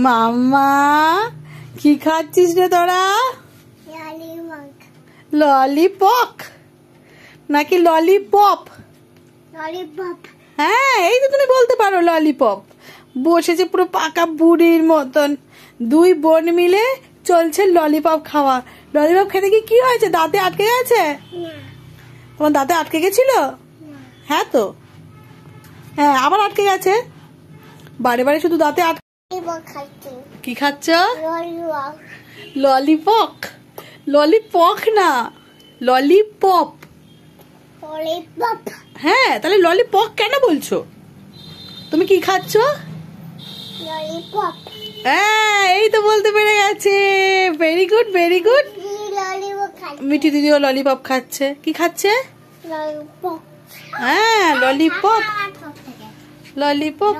মাম্মা কি খাচ্ছিস রে তোরা? ললিপপ নাকি ললিপপ? ললিপপ। হ্যাঁ, এই তো তুমি বলতে পারো ললিপপ। বসেছে পুরো পাকা বুড়ির মতন, দুই বোন মিলে চলছে ললিপপ খাওয়া। ললিপপ খেতে কি হয়েছে? দাঁতে আটকে গেছে? তোমার দাঁতে আটকে গেছিল? হ্যাঁ তো, হ্যাঁ আবার আটকে গেছে। বারে বারে শুধু দাঁতে আটকে। কি খাচ্ছ? ললিপপ। ললিপপ না, ললিপপ। হ্যাঁ, তাহলে ললিপপ কেন বলছো? তুমি কি খাচ্ছ? ললিপপ। হ্যাঁ, এই তো বলতে পেরে গেছে। Very good, very good. Mithi দিদিও ললিপপ খাচ্ছে। কি খাচ্ছে? ললিপপ। হ্যাঁ, ললিপপ। ললিপপ।